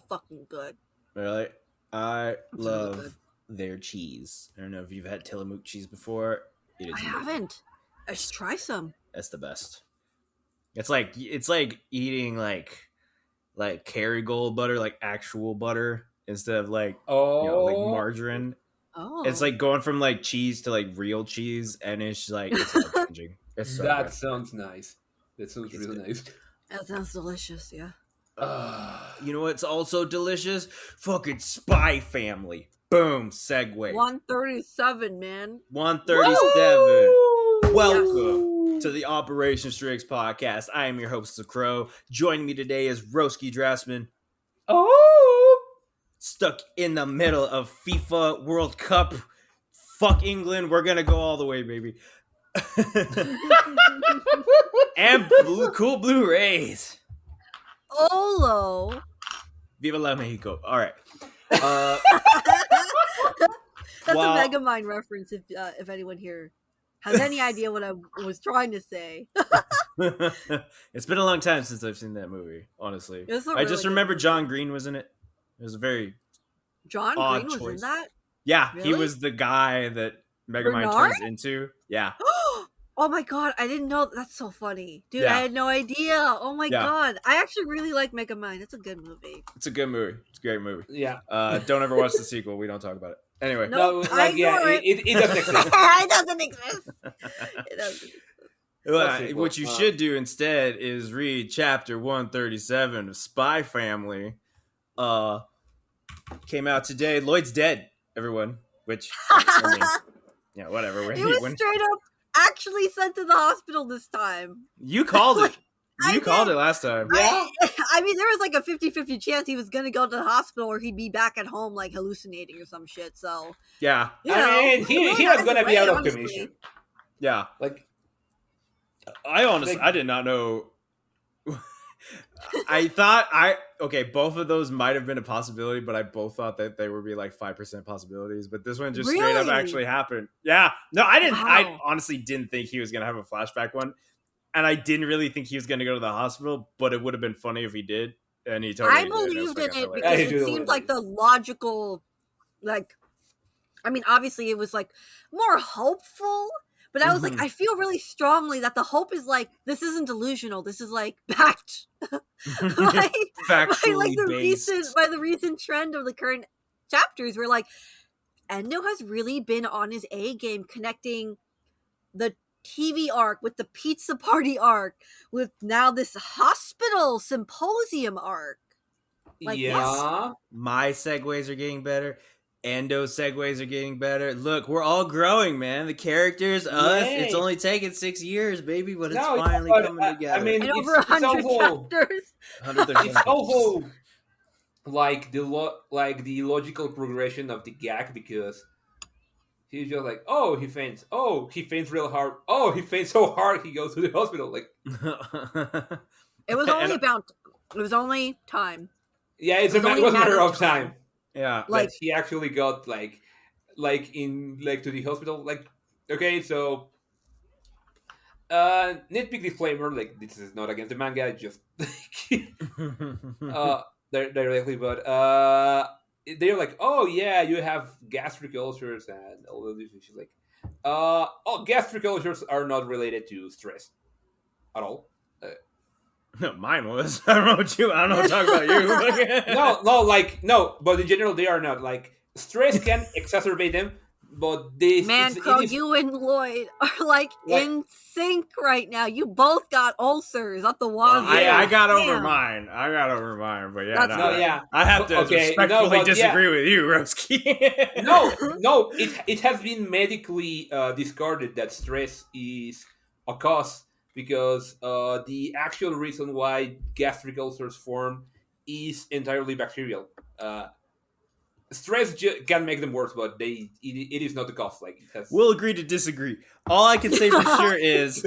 fucking good. Really? I It's love really good. their cheese. I don't know if you've had Tillamook cheese before. It is I amazing. haven't. I should try some. That's the best. It's like eating like Kerrygold butter, like actual butter instead of like margarine. Oh, It's like going from like cheese to like real cheese, and it's like it's life changing. It's so That good. sounds nice. That sounds It's really good. nice. that sounds delicious. Yeah. You know what's also delicious? Fucking Spy Family. Boom. Segue. 137, man. 137. Welcome Yes. to the Operation Strix podcast. I am your host, The Crow. Joining me today is Roski Draftsman. Oh! Stuck in the middle of FIFA World Cup. Fuck England. We're going to go all the way, baby. And cool Blu-rays. Olo. Viva la Mexico. All right. That's Wow. a Megamind reference. If anyone here has any idea what I was trying to say, It's been a long time since I've seen that movie, honestly. It's a I really just good remember movie. John Green was in it. It was a very John odd Green was choice. in that. Yeah, he Really? was the guy that Megamind Bernard? turns into. Yeah. Oh my god, I didn't know. That's so funny, dude. Yeah. I had no idea. Oh my Yeah. god, I actually really like Megamind. It's a good movie. It's a good movie. It's a great movie. Yeah. Don't ever watch the sequel. We don't talk about it. Anyway. No. No, I like, yeah, ignore it. it doesn't exist. It doesn't exist. It doesn't. Well, sequel? what you should do instead is read chapter 137 of Spy Family. Came out today. Lloyd's dead, everyone. Which, I mean, yeah, whatever. He was straight up actually sent to the hospital this time. You called it. I You called did. it last time. Yeah. I mean, there was like a 50-50 chance he was gonna go to the hospital or he'd be back at home like hallucinating or some shit. So, Yeah. you I know, mean, he really was got gonna his be way, out of honestly. commission. Yeah. Like, I honestly, Like- I did not know. Okay, both of those might have been a possibility, but I both thought that they would be like 5% possibilities. But this one just straight up Really? actually happened. Yeah, no, I didn't. I Wow. honestly didn't think he was gonna have a flashback one, and I didn't really think he was gonna go to the hospital. But it would have been funny if he did, and he totally. I did. It was believed in fucking it hilarious. because I it do seemed believe like it. the logical, like, I mean, obviously it was like more hopeful, but I was like, Mhm. I feel really strongly that the hope is like, this isn't delusional. This is like backed by Factually by the recent trend of the current chapters where like Endo has really been on his A game connecting the TV arc with the pizza party arc with now this hospital symposium arc. Like, yeah. My segues are getting better. Endo's segues are getting better. Look, we're all growing, man. The characters, us. Yay. It's only taken 6 years, baby, but it's No, yeah, finally but, coming together. I mean, And it's, over 100 also, chapters. 137 it's also like the logical progression of the gag because he's just like, oh, he faints. Oh, he faints real hard. Oh, he faints so hard he goes to the hospital. Like, It was only it was only time. yeah, It was it only was a a matter matter of of time. yeah. Like, Like he actually got like to the hospital. Like, okay, so nitpick disclaimer, like this is not against the manga, just directly, but they're like, oh yeah, you have gastric ulcers and all of these issues. Like, gastric ulcers are not related to stress at all. No, mine was. I don't know what to talk about you. No, but in general they are not. Like, stress can exacerbate them, but man, Crow, you and Lloyd are like in sync right now. You both got ulcers up the wazoo. I got over Damn. mine. But yeah, That's No, yeah. I have to Okay, respectfully no, but disagree with you, Roski. No, it has been medically discarded that stress is a cause because the actual reason why gastric ulcers form is entirely bacterial. Stress can make them worse, but it is not the cause. Like, it has. We'll agree to disagree. All I can say for sure is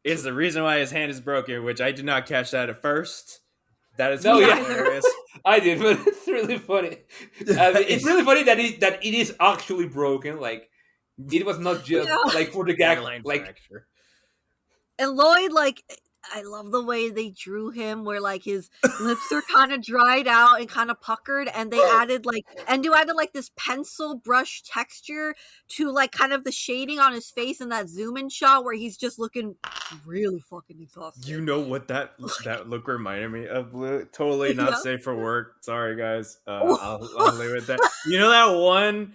is the reason why his hand is broken, which I did not catch that at first. That is No, yeah. hilarious. I did, but it's really funny. It's really funny that it is actually broken. Like, it was not just Yeah. like for the gag. Hairline Like, fracture. And Lloyd, like, I love the way they drew him, where like his lips are kind of dried out and kind of puckered, and they added like this pencil brush texture to like kind of the shading on his face in that zoom in shot where he's just looking really fucking exhausted. You know what that look reminded me of, Blue? Totally not safe for work. Sorry, guys. I'll leave it at that. You know that one?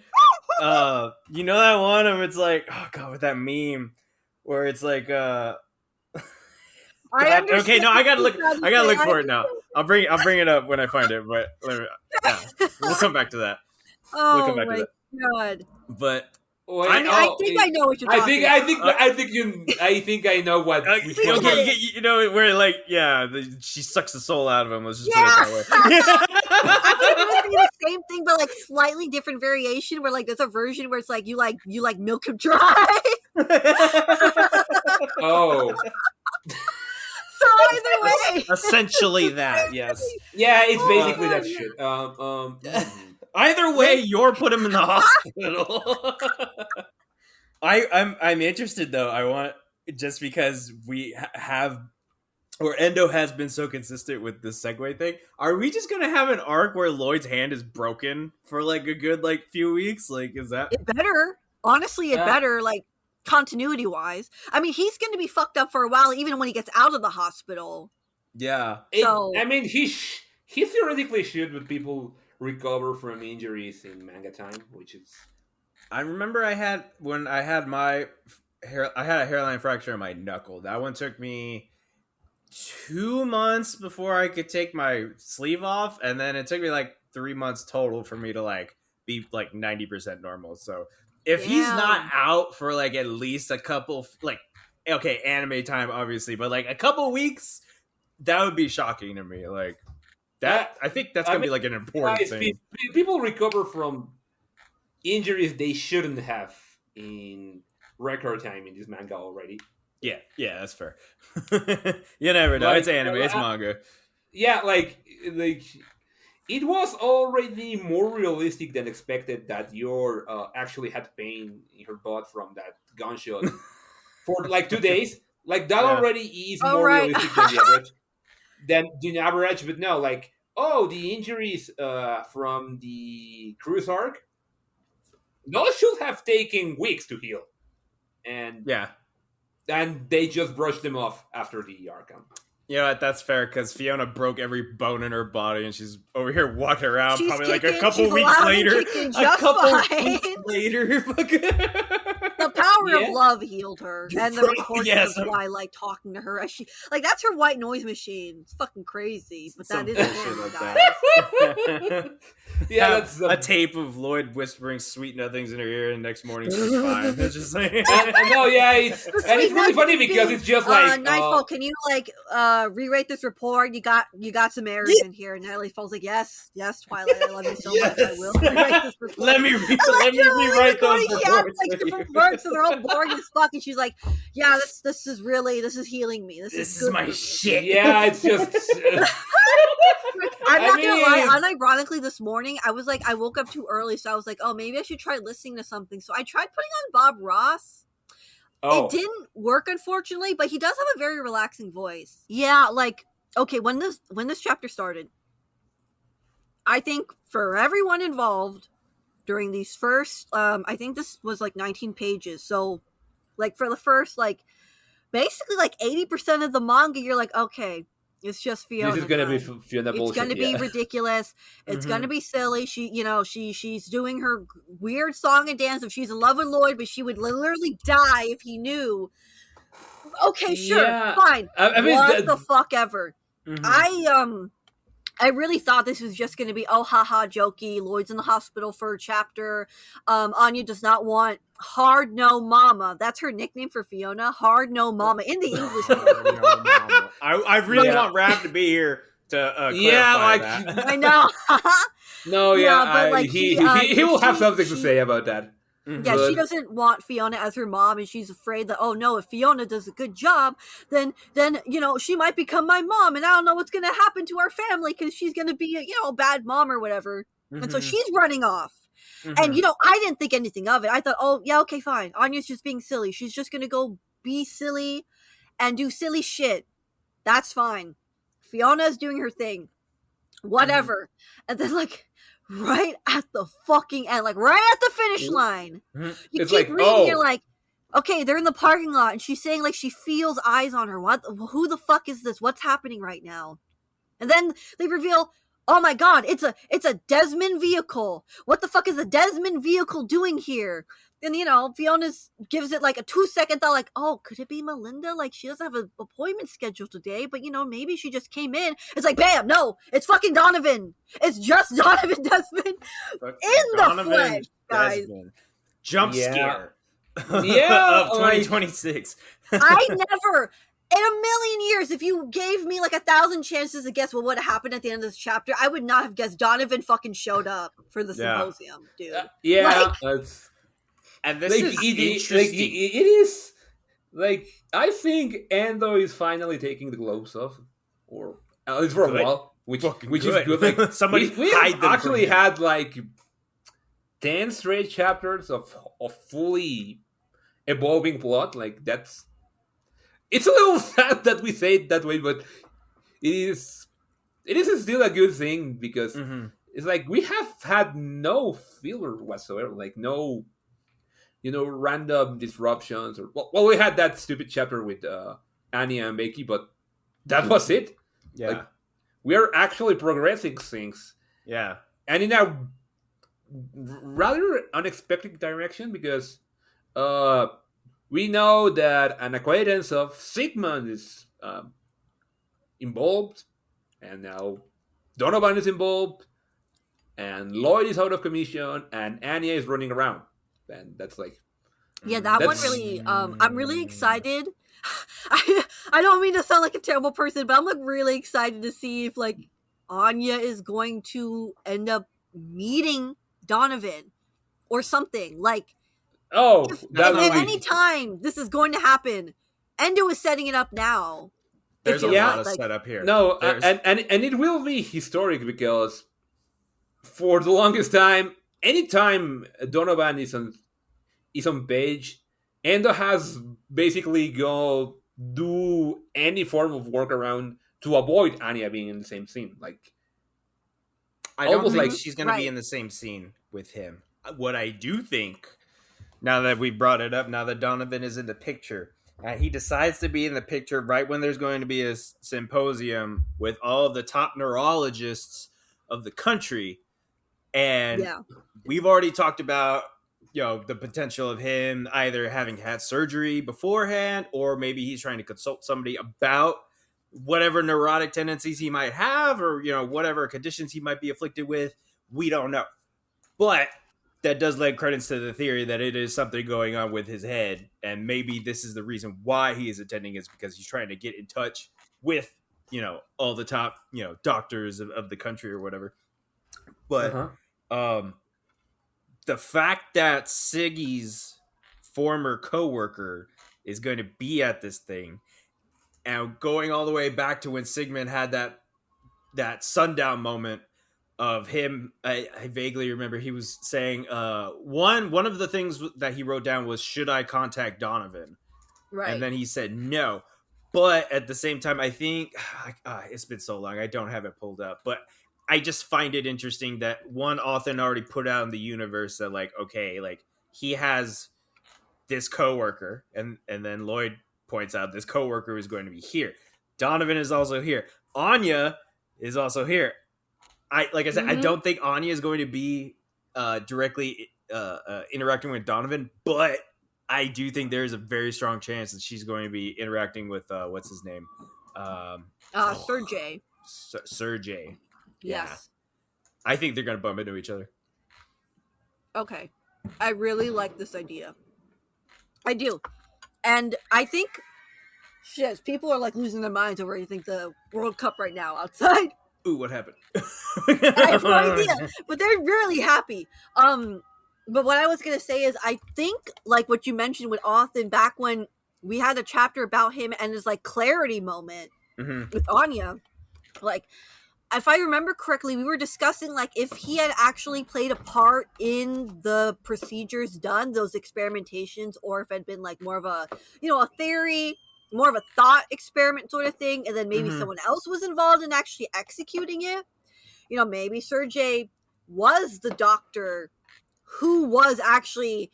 You know that one of it's like, oh god, with that meme where it's like, okay, no, I gotta look for it now. I'll bring it up when I find it. But we'll come back to that. Oh my god! But I think I know what you're talking about. I think I know what. You know where like she sucks the soul out of him. Let's just put it that way. I think it must be the same thing, but like slightly different variation. Where like there's a version where it's like you milk him dry. Oh. So either way, essentially that, yes. Yeah, it's basically that shit. Either way, you're put him in the hospital. I'm interested though. I want, just because we have, or Endo has been so consistent with this segue thing. Are we just gonna have an arc where Lloyd's hand is broken for like a good like few weeks? Like, is that it better? Honestly, it better. Like, continuity wise, I mean, he's going to be fucked up for a while, even when he gets out of the hospital. Yeah. I mean, he theoretically should, but people recover from injuries in manga time, which is. I remember I had a hairline fracture in my knuckle. That one took me 2 months before I could take my sleeve off, and then it took me like 3 months total for me to like be like 90% normal. So. If he's not out for like at least a couple, like, okay, anime time obviously, but like a couple weeks, that would be shocking to me. Like that, I think that's gonna be like an important thing. People recover from injuries they shouldn't have in record time in this manga already. Yeah, that's fair. You never know. Like, it's anime, it's manga. Yeah, like. It was already more realistic than expected that Yor actually had pain in her butt from that gunshot for like 2 days. Like that already is more realistic than the average. But no, like the injuries from the cruise arc, those should have taken weeks to heal, and they just brushed them off after the arc. Yeah, that's fair, because Fiona broke every bone in her body, and she's over here walking around. She's probably kicking, like a couple weeks later. The power of love healed her, and the recording of Twilight talking to her as she that's her white noise machine. It's fucking crazy, but that is that. That's a tape of Lloyd whispering sweet nothings in her ear, and next morning she's fine. It's just like it's really funny because it's just like Nightfall. Can you rewrite this report? You got some errors in here. And Natalie Fall's like, yes, Twilight, I love you so much. I will rewrite this report. Let me rewrite those reports. Different words, so they're all boring as fuck. And she's like, yeah, this is healing me. This is my shit. Yeah, it's just. I'm not gonna lie. Unironically, this morning I was like, I woke up too early, so I was like, oh, maybe I should try listening to something. So I tried putting on Bob Ross. It didn't work, unfortunately, but he does have a very relaxing voice. Yeah, like, okay, when this chapter started, I think for everyone involved during these first, I think this was like 19 pages. So, like, for the first, like, basically like 80% of the manga, you're like, okay, it's just Fiona. This is gonna be Fiona bullshit. It's gonna be ridiculous. It's gonna be silly. She's doing her weird song and dance. If she's in love with Lloyd, but she would literally die if he knew. Okay, sure, fine. I mean, what the fuck ever. I really thought this was just gonna be haha jokey. Lloyd's in the hospital for a chapter. Anya does not want Hard No Mama. That's her nickname for Fiona. Hard No Mama in the English. I really want Rav to be here to clarify that. I know. No, but like he will have something to say about that. Yeah, she doesn't want Fiona as her mom, and she's afraid that, oh no, if Fiona does a good job, then she might become my mom, and I don't know what's going to happen to our family because she's going to be a bad mom or whatever. And so she's running off. And I didn't think anything of it. I thought, oh yeah, okay, fine. Anya's just being silly. She's just going to go be silly and do silly shit. That's fine. Fiona's doing her thing. Whatever. And then, like, right at the fucking end, like, right at the finish line, you It's keep like, reading, you're like, okay, they're in the parking lot, and she's saying, like, she feels eyes on her. What? Who the fuck is this? What's happening right now? And then they reveal, oh my god, it's a Desmond vehicle. What the fuck is a Desmond vehicle doing here? And, you know, Fiona's gives it like a 2-second thought, like, oh, could it be Melinda? Like, she doesn't have an appointment scheduled today, but, you know, maybe she just came in. It's like, bam, no, it's fucking Donovan. It's just Donovan Desmond in the flesh, guys. Desmond. Jump scare. Yeah, of 2026. I never, in a million years, if you gave me like 1,000 chances to guess what would have happened at the end of this chapter, I would not have guessed Donovan fucking showed up for the symposium, dude. Yeah, and this like, is interesting. Like, it is like, I think Endo is finally taking the gloves off, or at least for a while, which is good. Like, somebody we hide them actually from him. had like 10 straight chapters of fully evolving plot. Like, it's a little sad that we say it that way, but it is still a good thing, because it's like we have had no filler whatsoever, like no, you know, random disruptions, or well, we had that stupid chapter with Anya and Becky, but that was it. Yeah, like, we are actually progressing things. Yeah, and in a rather unexpected direction, because we know that an acquaintance of Sigmund is involved, and now Donovan is involved, and Lloyd is out of commission, and Anya is running around. And that's like, yeah, that one really, I'm really excited. I don't mean to sound like a terrible person, but I'm like really excited to see if like Anya is going to end up meeting Donovan or something. Like, if at any time this is going to happen, Endo is setting it up now. There's a lot of setup here. No, and it will be historic, because for the longest time, anytime Donovan is on page, Endo has basically go do any form of workaround to avoid Anya being in the same scene. Like, I don't think she's going to be in the same scene with him. What I do think, now that we brought it up, now that Donovan is in the picture, he decides to be in the picture right when there's going to be a symposium with all of the top neurologists of the country. And we've already talked about, you know, the potential of him either having had surgery beforehand, or maybe he's trying to consult somebody about whatever neurotic tendencies he might have, or, you know, whatever conditions he might be afflicted with. We don't know. But that does lend credence to the theory that it is something going on with his head, and maybe this is the reason why he is attending, is because he's trying to get in touch with, you know, all the top, you know, doctors of the country or whatever. But the fact that Siggy's former coworker is going to be at this thing, and going all the way back to when Sigmund had that sundown moment of him, I vaguely remember he was saying one of the things that he wrote down was, should I contact Donovan? Right. And then he said no. But at the same time, I think it's been so long, I don't have it pulled up, but I just find it interesting that one author already put out in the universe that, like, okay, like, he has this coworker, and then Lloyd points out this coworker is going to be here. Donovan is also here. Anya is also here. Like I said, I don't think Anya is going to be directly interacting with Donovan, but I do think there's a very strong chance that she's going to be interacting with what's his name? Sergey. Sergey. Yes. Yeah. I think they're going to bump into each other. Okay. I really like this idea. I do. And I think, shit, people are like losing their minds over, I think, the World Cup right now outside. Ooh, what happened? I have no idea, but they're really happy. But what I was going to say is, I think, like what you mentioned with Austin, back when we had a chapter about him and his like clarity moment with Anya, like, if I remember correctly, we were discussing like if he had actually played a part in the procedures done, those experimentations, or if it had been like more of a, you know, a theory more of a thought experiment sort of thing, and then maybe Mhm. someone else was involved in actually executing it. You know, maybe Sergei was the doctor who was actually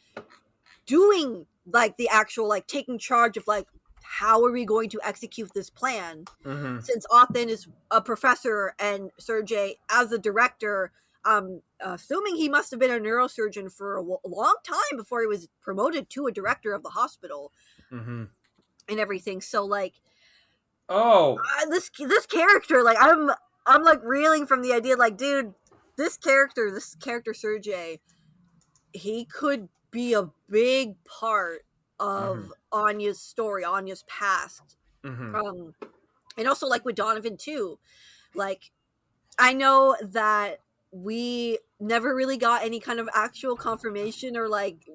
doing like the actual like taking charge of like how are we going to execute this plan, Mhm. since Othin is a professor and Sergei as a director. Assuming he must have been a neurosurgeon for a long time before he was promoted to a director of the hospital Mhm. and everything. So like Oh, this character, like I'm like reeling from the idea, like, dude, this character Sergei, he could be a big part Mhm. of Anya's story, Anya's past. Mhm. Um, and also like with Donovan too. Like, I know that we never really got any kind of actual confirmation or like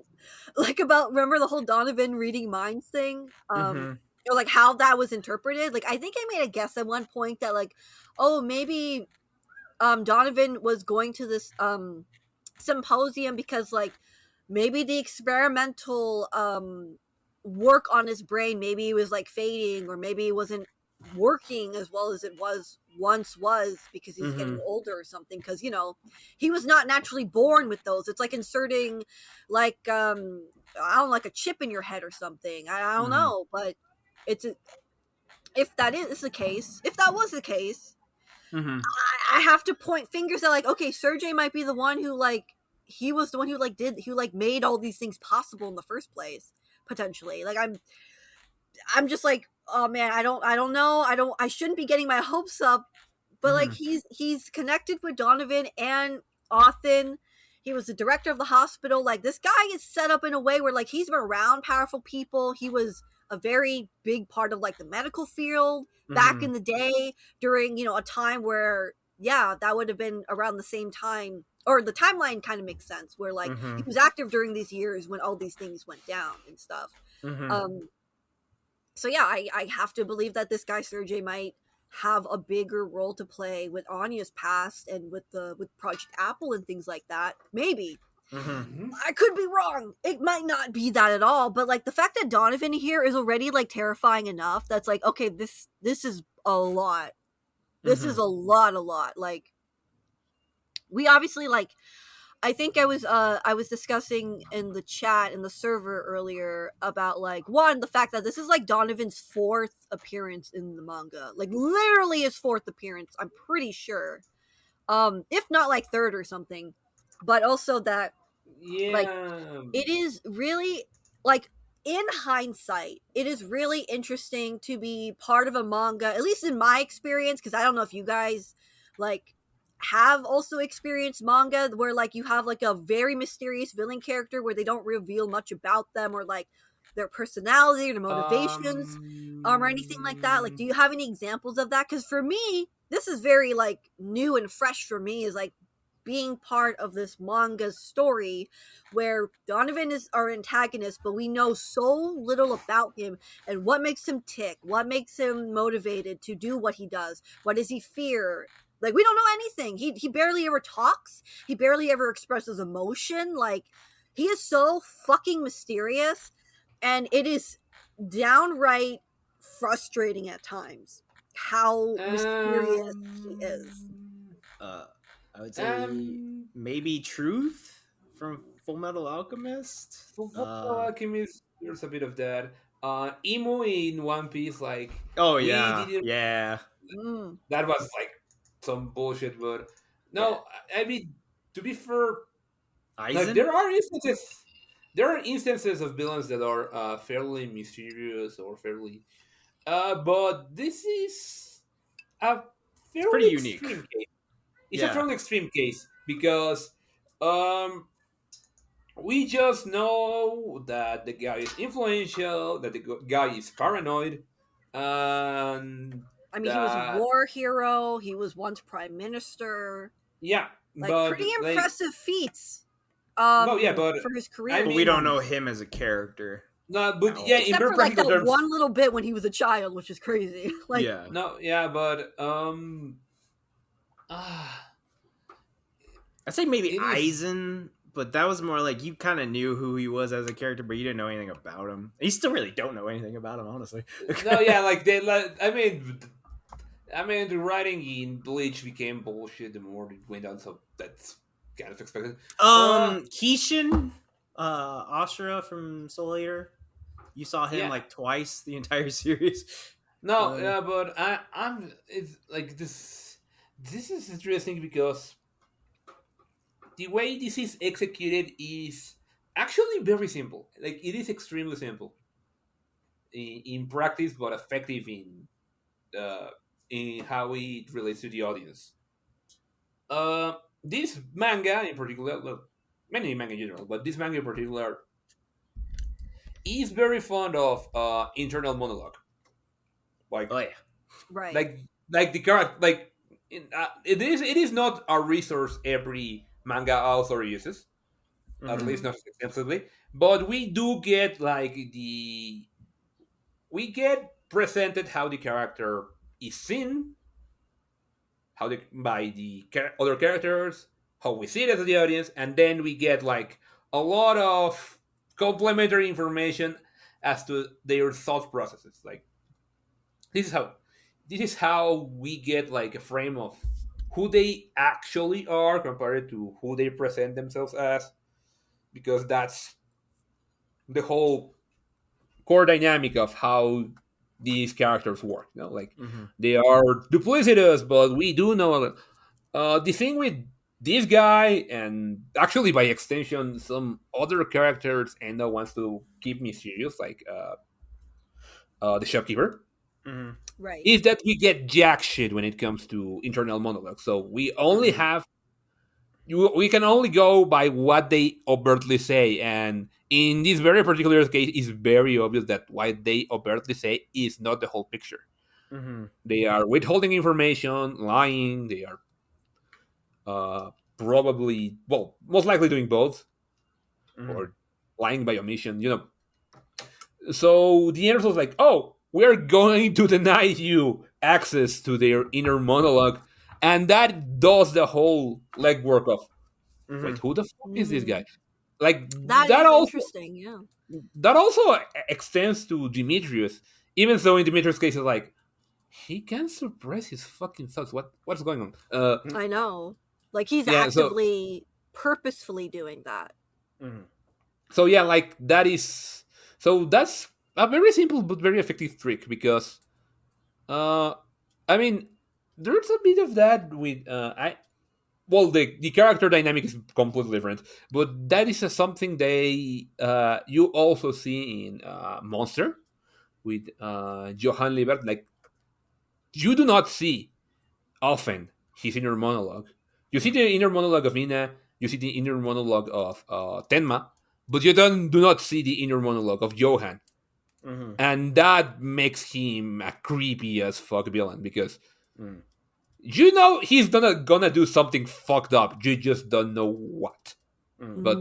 about, remember the whole Donovan reading minds thing? Mhm. Or like how that was interpreted. Like I think I made a guess at one point that like, oh, maybe Donovan was going to this symposium because like maybe the experimental work on his brain, maybe it was like fading, or maybe it wasn't working as well as it was because he's getting Mhm. older or something, because you know he was not naturally born with those. It's like inserting like I don't know, like a chip in your head or something. I don't Mhm. know, but it's a, if that is the case, if that was the case, Mhm. I have to point fingers at like, okay, Sergey might be the one who like he was the one who like did who like made all these things possible in the first place, potentially. Like I'm just like, oh man, I don't know, I shouldn't be getting my hopes up, but like Mhm. he's connected with Donovan and Othin. He was the director of the hospital. Like this guy is set up in a way where like he's been around powerful people. He was a very big part of like the medical field back in Mhm. the day, during, you know, a time where, yeah, that would have been around the same time, or the timeline kind of makes sense where like he Mhm. was active during these years when all these things went down and stuff. Mhm. um so yeah, I have to believe that this guy Sergey might have a bigger role to play with Anya's past and with Project Apple and things like that. Maybe. Mhm. mhm. I could be wrong. It might not be that at all, but like the fact that Donovan here is already like terrifying enough, that's like, okay, this is a lot. This is Mhm. a lot. Like we obviously like, I think I was discussing in the chat in the server earlier about like, one, the fact that this is like Donovan's fourth appearance in the manga. Like literally his fourth appearance, I'm pretty sure. If not like third or something. But also that like Yeah. it is really like, in hindsight, it is really interesting to be part of a manga, at least in my experience, because I don't know if you guys like have also experienced manga where like you have like a very mysterious villain character where they don't reveal much about them, or like their personality or their motivations, or anything like that. Like, Um. do you have any examples of that? Because for me, this is very like new and fresh for me, is like being part of this manga story where Donovan is our antagonist, but we know so little about him and what makes him tick, what makes him motivated to do what he does, what does he fear. Like we don't know anything. He barely ever talks. He barely ever expresses emotion. Like he is so fucking mysterious, and it is downright frustrating at times how mysterious he is. Um. Uh, I would say Um. maybe Truth from Full Metal Alchemist. For Alchemist, there's a bit of that. Emo in One Piece, like Oh we yeah, didn't. yeah, Mm. That was like some bullshit, but yeah. no. I mean, to be fair, like Aizen. there are instances of villains that are fairly mysterious or fairly but this is a It's pretty fairly unique. extreme case. It's a Yeah. fairly extreme case because um we just know that the guy is influential, that the guy is paranoid, and I mean, he was a that war hero. He was once prime minister. yeah, Like but pretty like impressive feats well yeah, but for his I career But we don't mean know too. him as a character no, at but yeah, all. in Except very for like practical that terms, one little bit when he was a child, which is crazy. Like Yeah. no, yeah, but ah, I'd say maybe it is Aizen but that was more like you kind of knew who he was as a character, but you didn't know anything about him. You still really don't know anything about him, honestly. No, yeah, like they. Like, I mean, the writing in Bleach became bullshit the more it went on, so that's kind of expected. Kishin, Ashura from Soul Eater. You saw him Yeah. like twice the entire series. No, yeah, but I'm. It's like this. This is interesting because the way this is executed is actually very simple. Like it is extremely simple in practice, but effective in how it relates to the audience. This manga in particular, well, many manga in general, but this manga in particular is very fond of internal monologue. Like, Oh yeah. Right. like the character, like it is not a resource every manga author uses, at Mhm. least not extensively. But we do get we get presented how the character is seen, by the other characters, how we see it as the audience, and then we get like a lot of complementary information as to their thought processes. Like this is how we get like a frame of who they actually are compared to who they present themselves as, because that's the whole core dynamic of how these characters work. You know, like Mhm. they are duplicitous, but we do know the thing with this guy, and actually by extension some other characters, and no wants to keep me serious, like the shopkeeper, Mhm. Right. is that we get jack shit when it comes to internal monologue. So we only Mhm. have we can only go by what they overtly say, and in this very particular case, it's very obvious that what they overtly say is not the whole picture. Mhm. They are withholding information, lying. They are probably, well, most likely doing both, Mhm. or lying by omission. You know, so the answer was like, "Oh, we're going to deny you access to their inner monologue," and that does the whole legwork of, wait, Mhm. who the fuck is this Mm. guy? Like That that is also interesting. Yeah. extends to Demetrius, even though in Demetrius' case, it's like he can suppress his fucking thoughts. What's going on? I know. Like he's Yeah. actively, purposefully doing that. Mhm. So yeah, like that's a very simple but very effective trick, because uh I mean, there's a bit of that with I well, the character dynamic is completely different, but that is something they you also see in Monster with Johann Liebert. Like you do not see often his inner monologue. You see the inner monologue of Mina, you see the inner monologue of Tenma, but you do not see the inner monologue of Johan. Mhm. And that makes him a creepy as fuck villain, because Mhm. you know he's gonna do something fucked up. You just don't know what. Mhm. But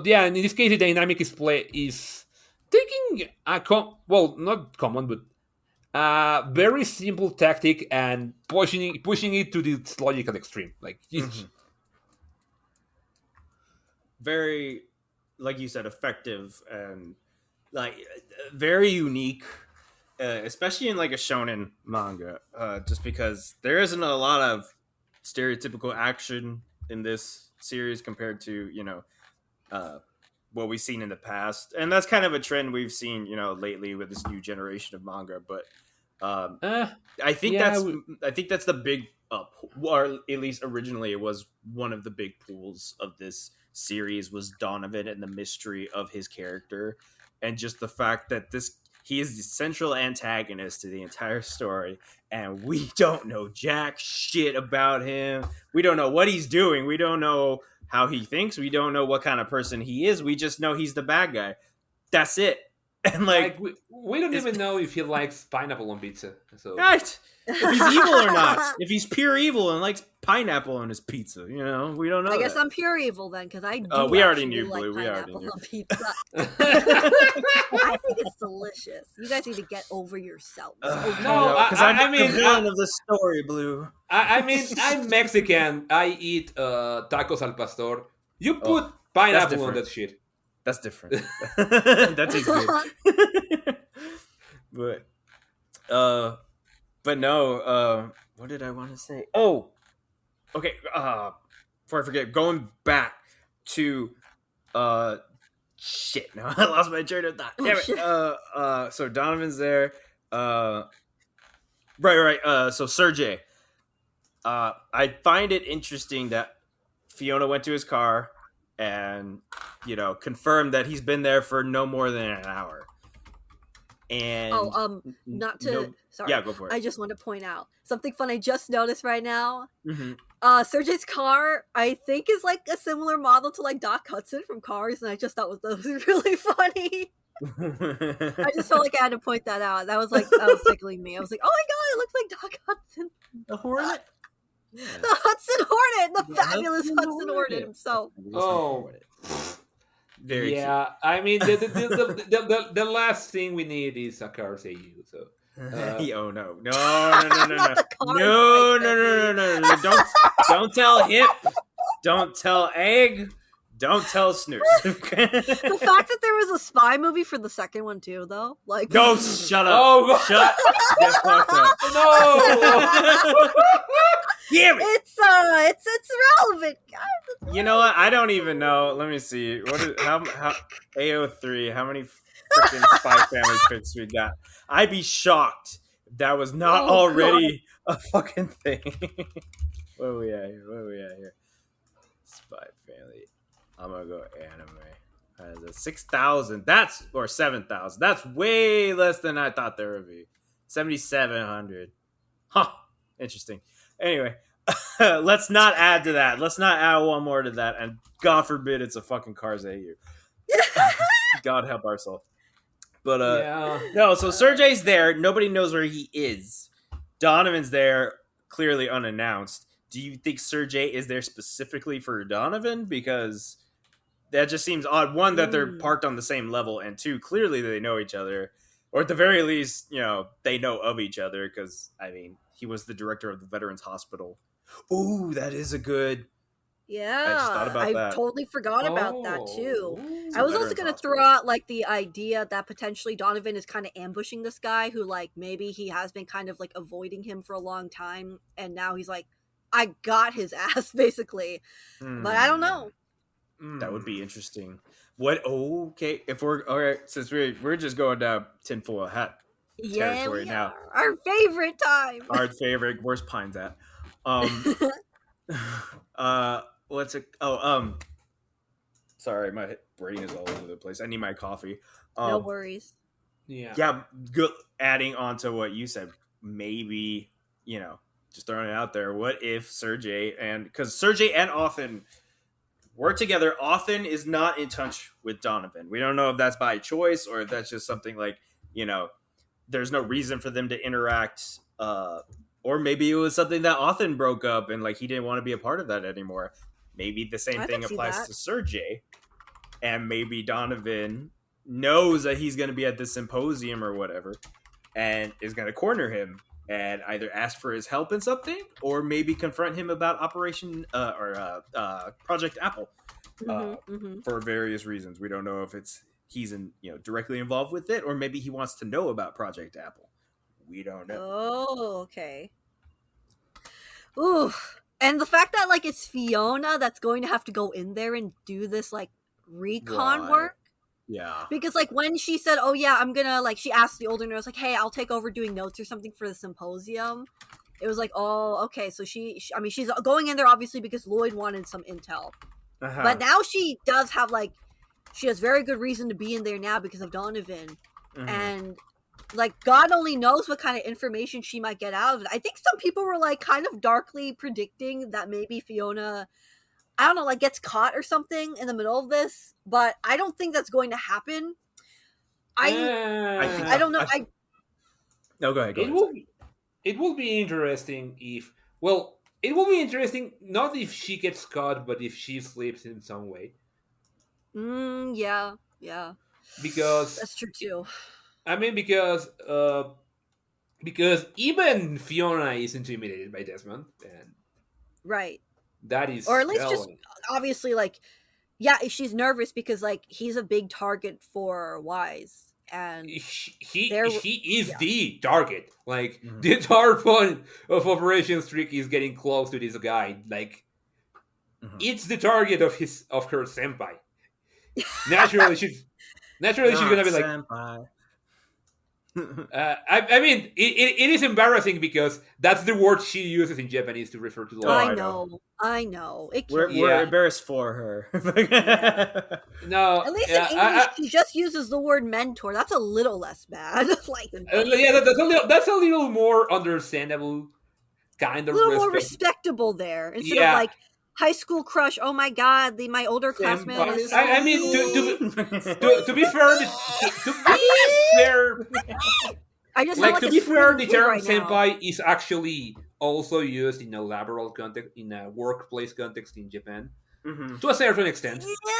Mm. yeah, in this case, the dynamic is taking a well, not common, but very simple tactic and pushing it to its logical extreme. Like Mhm. Very, like you said, effective and like very unique, especially in like a shonen manga. Just because there isn't a lot of stereotypical action in this series compared to uh, what we've seen in the past, and that's kind of a trend we've seen lately with this new generation of manga. But um, uh, I think yeah, that's I think that's the big or at least originally it was one of the big pools of this series was Donovan and the mystery of his character, and just the fact that he is the central antagonist to the entire story, and we don't know jack shit about him. We don't know what he's doing. We don't know how he thinks. We don't know what kind of person he is. We just know he's the bad guy. That's it. And like, like we don't it's even know if he likes pineapple on pizza. So right. If he's evil or not. If he's pure evil and likes pineapple on his pizza, we don't know. I guess that. I'm pure evil then, because I do We already actually knew, like Blue. We already pineapple knew. on pizza. I think it's delicious. You guys need to get over yourselves. Okay? No, because I'm I mean, the villain of the story, Blue. I mean, I'm Mexican. I eat tacos al pastor. You Oh, put pineapple on different. that shit. That's different. That tastes good. but but no. What did I want to say? Oh, okay. Before I forget, going back to shit. Now I lost my train of thought. Oh, Damn it. shit. So Donovan's there. Right. So Sergey. I find it interesting that Fiona went to his car and confirmed that he's been there for no more than an hour. And not to no, sorry. yeah, go for it. I just want to point out something fun I just noticed right now. Mm-hmm. Sergey's car, I think, is like a similar model to like Doc Hudson from Cars, and I just thought that was really funny. I just felt like I had to point that out. That was tickling me. I was like, oh my god, it looks like Doc Hudson. The Hornet? Yeah. The Hudson Hornet, the fabulous Hudson Hornet himself. Oh, very yeah. cute. I mean, the last thing we need is a Cars AU. So, oh no! Not the No! Don't tell Hip. Don't tell Egg. Don't tell Snooze. The fact that there was a spy movie for the second one too, though, like no, shut up. Oh, shut the fuck up. No. Damn it! It's relevant, guys. You know what? I don't even know. Let me see. What is how AO3? How many freaking Spy Family picks we got? I'd be shocked if that was not already a fucking thing. What are we at here? Spy Family. I'm gonna go anime. 6,000. That's or 7,000. That's way less than I thought there would be. 7,700. Huh. Interesting. Anyway, let's not add to that. Let's not add one more to that. And God forbid it's a fucking Cars AU. God help ourselves. But no. So Sergey's there. Nobody knows where he is. Donovan's there, clearly unannounced. Do you think Sergey is there specifically for Donovan? Because that just seems odd. One, that they're parked on the same level, and two, clearly they know each other, or at the very least, they know of each other. Because I mean, he was the director of the Veterans Hospital. Ooh, that is a good. Yeah, I just thought about that. Totally forgot about that too. Ooh. I was also going to throw out like the idea that potentially Donovan is kind of ambushing this guy who like maybe he has been kind of like avoiding him for a long time, and now he's like, I got his ass basically. But I don't know. That would be interesting. What? Okay, if we're all right, since we're just going down tinfoil hat territory now. Our favorite time. Our favorite. Where's Pines at? What's it? Sorry, my brain is all over the place. I need my coffee. No worries. Yeah. Good. Adding on to what you said, maybe just throwing it out there. What if Sergey because Sergey and Othin work together. Othin is not in touch with Donovan. We don't know if that's by choice or if that's just something like there's no reason for them to interact. Or maybe it was something that Othin broke up and like he didn't want to be a part of that anymore. Maybe the same thing applies to Sergey, and maybe Donovan knows that he's going to be at this symposium or whatever, and is going to corner him and either ask for his help in something, or maybe confront him about Operation Project Apple for various reasons. We don't know if he's directly involved with it, or maybe he wants to know about Project Apple. We don't know. Oh, okay. Ooh, and the fact that like it's Fiona that's going to have to go in there and do this like recon work. Yeah. Because like when she said, "Oh yeah, I'm gonna," like she asked the older nurse like, "Hey, I'll take over doing notes or something for the symposium." It was like, "Oh, okay." So she's going in there obviously because Lloyd wanted some intel, but now she does have she has very good reason to be in there now because of Donovan, and like God only knows what kind of information she might get out of it. I think some people were like kind of darkly predicting that maybe Fiona, I don't know, like gets caught or something in the middle of this, but I don't think that's going to happen. I don't know. No, go ahead. It will be interesting if it will be interesting not if she gets caught, but if she slips in some way. Yeah. Because that's true too. I mean, because even Fiona is intimidated by Desmond, and right. That is, or at least just obviously like Yeah, she's nervous because like he's a big target for Wise, and they're he is yeah. the target. Like the entire point of Operation STRIX is getting close to this guy. Like it's the target of her senpai. Naturally, she's gonna be like. senpai. I mean, it is embarrassing because that's the word she uses in Japanese to refer to the I I know. It We're Yeah. embarrassed for her. No, At least in English, she just uses the word mentor. That's a little less bad. Like, yeah, that's a little more understandable, kind a of little more respectable there instead of like high school crush. Oh my god, my older classmate is. I mean, to be fair, I just like to be fair, the term right now. senpai is actually also used in a laboral context, in a workplace context in Japan, to a certain extent. Yeah,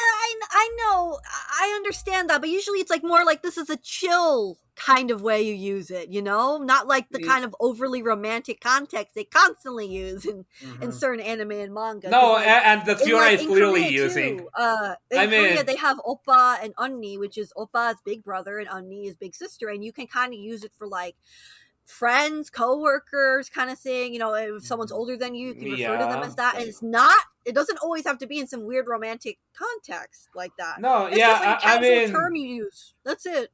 I know, I understand that, but usually it's like more like this is a chill kind of way you use it, you know, not like the kind of overly romantic context they constantly use in certain anime and manga. No, like, and that Fiona is clearly Korea using. Too, in Korea they have oppa and unni, which is oppa's big brother and unni is big sister, and you can kind of use it for like friends, co-workers kind of thing. You know, if someone's older than you can refer to them as that, and it doesn't always have to be in some weird romantic context like that. No, it's yeah, just like a casual term you use. That's it.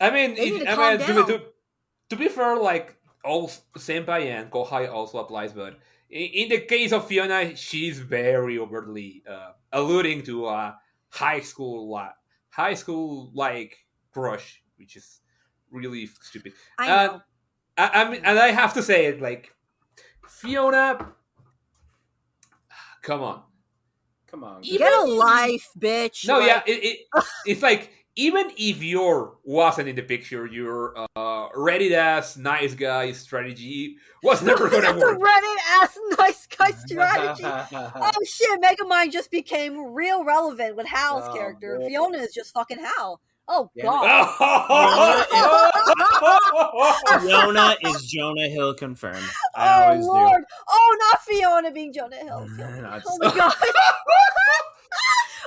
I mean, to be fair, like all senpai and kohai also applies, but in the case of Fiona, she's very overtly alluding to a high school like crush, which is really stupid. I know. I mean, and I have to say it, like Fiona, come on, get a life, bitch. No, like, it's like even if Yor wasn't in the picture, your Reddit ass nice guy strategy was never gonna work. The Reddit ass nice guy strategy. Oh shit, Megamind just became real relevant with Hal's character. Boy. Fiona is just fucking Hal. Oh god. Fiona is Jonah Hill confirmed. Oh lord. Oh, not Fiona being Jonah Hill. Oh my god.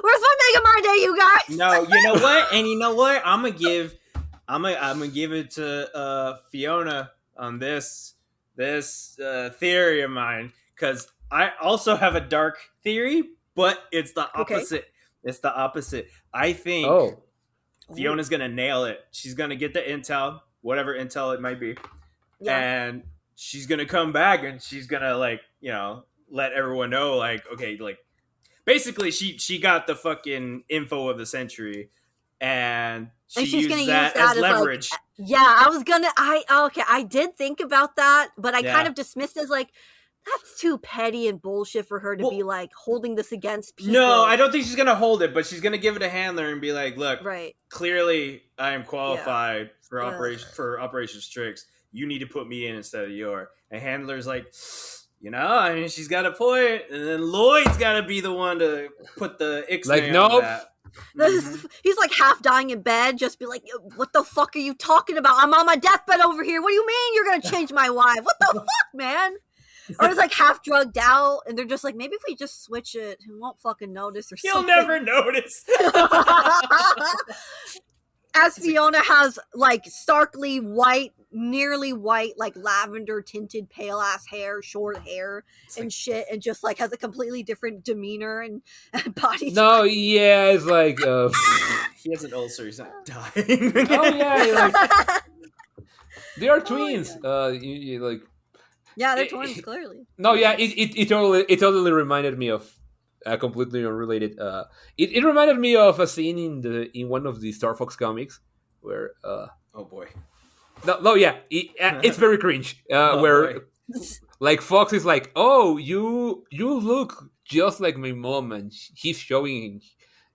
Where's my Megamind Day, you guys? No, you know what? And you know what? I'm gonna give it to Fiona on this theory of mine, because I also have a dark theory, but it's the opposite. Okay. It's the opposite. I think Fiona's gonna nail it. She's gonna get the intel, whatever intel it might be, and she's gonna come back and she's gonna let everyone know, like, okay, like basically she got the fucking info of the century, and she's used gonna that use that as leverage. I did think about that, but I kind of dismissed it as like, that's too petty and bullshit for her to be like holding this against people. No, I don't think she's gonna hold it, but she's gonna give it a handler and be like, "Look, right. Clearly, I am qualified for Operation STRIX. You need to put me in instead of Yor." And handler's like, I mean, she's got a point, and then Lloyd's got to be the one to put the Ixnay on that. He's like half dying in bed, just be like, "What the fuck are you talking about? I'm on my deathbed over here. What do you mean you're gonna change my wife? What the fuck, man?" Or it's like half drugged out, and they're just like, maybe if we just switch it, he won't fucking notice or something. He'll never notice. As Fiona has like starkly white, nearly white, like lavender tinted pale ass hair, short hair and shit, and just like has a completely different demeanor and body No, type. Yeah, it's like he has an ulcer, he's not dying. They are twins. Like yeah, they're twins, clearly. No, yeah, it totally reminded me of completely unrelated. It reminded me of a scene in one of the Star Fox comics where oh boy. No, yeah, it's very cringe. Where like Fox is like, "Oh, you look just like my mom," and he's showing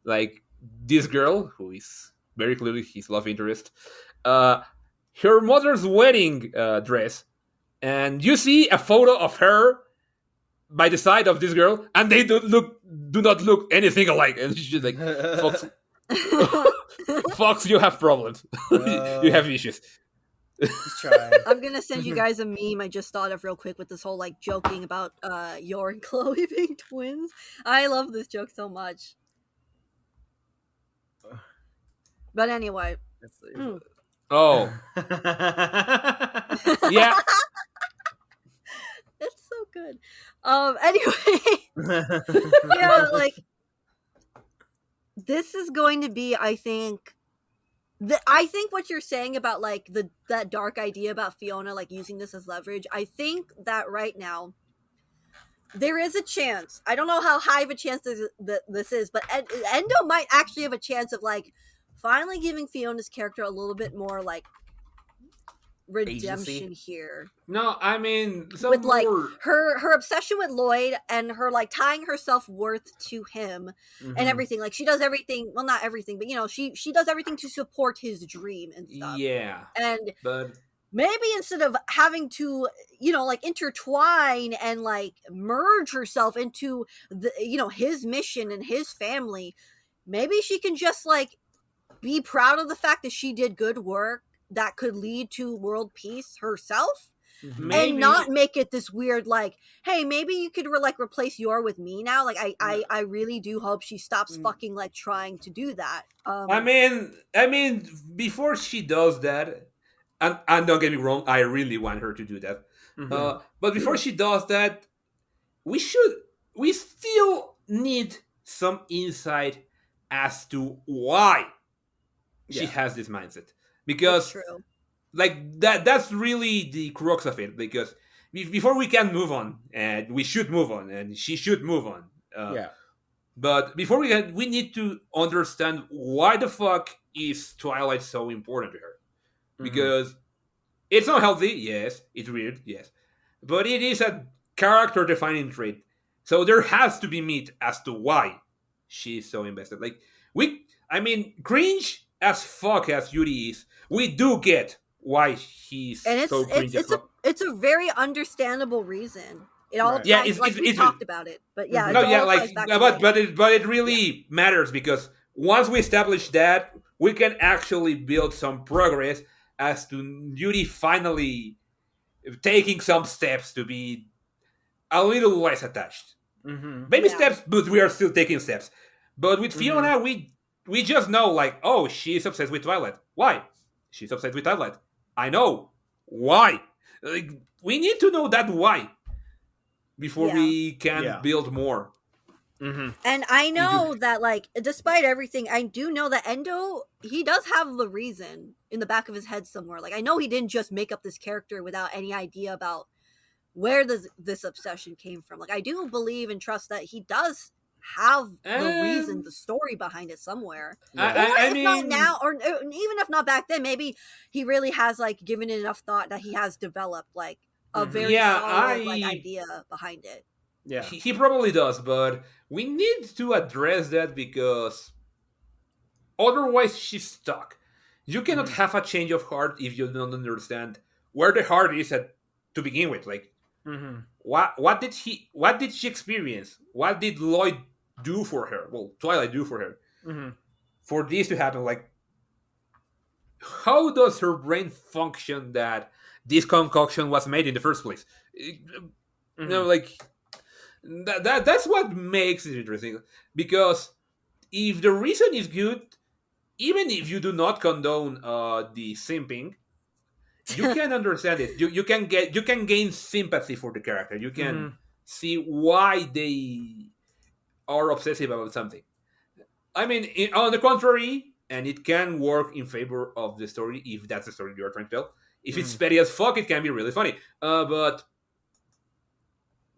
like this girl who is very clearly his love interest, her mother's wedding dress. And you see a photo of her by the side of this girl, and they do not look anything alike. And she's just like, Fox, Fox, you have problems. You have issues. I'm gonna send you guys a meme I just thought of real quick with this whole like joking about Yor and Chloe being twins. I love this joke so much. But anyway, Oh, yeah. it's so good. Anyway, yeah, like this is going to be, I think. I think what you're saying about like that dark idea about Fiona like using this as leverage. I think that right now there is a chance. I don't know how high of a chance this is, but Endo might actually have a chance of like finally giving Fiona's character a little bit more like redemption Agency. here. No, I mean some With like more. her obsession with Lloyd and her like tying her self-worth to him and everything. Like she does everything, well not everything, but you know, she does everything to support his dream and stuff. Yeah, And but maybe instead of having to, you know, like intertwine and like merge herself into the, you know, his mission and his family, maybe she can just like be proud of the fact that she did good work that could lead to world peace herself. maybe And not make it this weird like, hey, maybe you could like replace Yor with me now. Like I really do hope she stops fucking like trying to do that. I mean, before she does that, and don't get me wrong, I really want her to do that. But before she does that, we still need some insight as to why she Yeah. has this mindset. That's Because true. like that's really the crux of it. Because before we can move on, and we should move on, and she should move on. Yeah. But before we need to understand why the fuck is Twilight so important to her. Because it's not healthy, yes. It's weird, yes. But it is a character defining trait. So there has to be meat as to why she's so invested. Like, cringe as fuck as Yuri is, we do get why he's And so cringe as fuck. it's a very understandable reason. It all Right. ties, Yeah, like we talked about it, but yeah, No, it yeah, all like, ties back to it. but it really matters because once we establish that, we can actually build some progress as to Yuri finally taking some steps to be a little less attached. Baby Yeah. steps, but we are still taking steps. But with Fiona, we just know like, oh, she's obsessed with Twilight. Why? She's obsessed with Twilight. I know why. Like, we need to know that why before Yeah. we can Yeah. build more. And I know that, like, despite everything, I do know that Endo, he does have the reason in the back of his head somewhere. Like, I know he didn't just make up this character without any idea about where this obsession came from. Like, I do believe and trust that he does have the reason, the story behind it somewhere. I Or if mean, not now, or even if not back then, maybe he really has, like, given it enough thought that he has developed, like, a very solid, like, idea behind it. Yeah. he probably does, but we need to address that because otherwise she's stuck. You cannot have a change of heart if you don't understand where the heart is at to begin with. Like, what did she experience? What did Lloyd do for her? Well, Twilight do for her for this to happen? Like, how does her brain function that this concoction was made in the first place? You know, like that's what makes it interesting. Because if the reason is good, even if you do not condone the simping, you can understand it. You can gain sympathy for the character. You can see why they are obsessive about something. I mean, on the contrary, and it can work in favor of the story if that's the story you are trying to tell. If it's petty as fuck, it can be really funny. But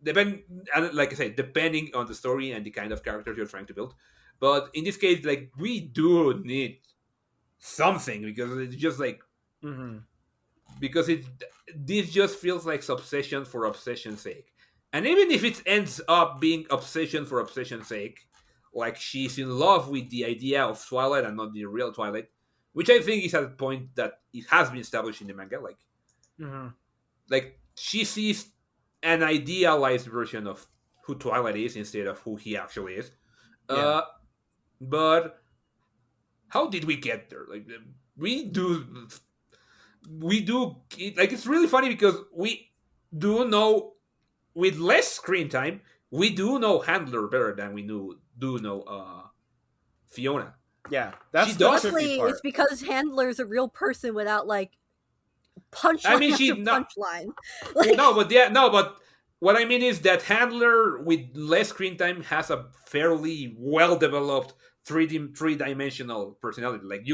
like I said, depending on the story and the kind of characters you're trying to build. But in this case, like, we do need something because it's just like because this just feels like obsession for obsession's sake. And even if it ends up being obsession for obsession's sake, like she's in love with the idea of Twilight and not the real Twilight, which I think is at a point that it has been established in the manga. Like she sees an idealized version of who Twilight is instead of who he actually is. Yeah. But how did we get there? Like we do like, it's really funny because we do know with less screen time, we do know Handler better than we do know Fiona. Yeah, that's She the does. trippy Luckily, part. it's because Handler's a real person without like punchline I mean, after she no, punchline. Like, no, but what I mean is that Handler with less screen time has a fairly well developed three dimensional personality. Like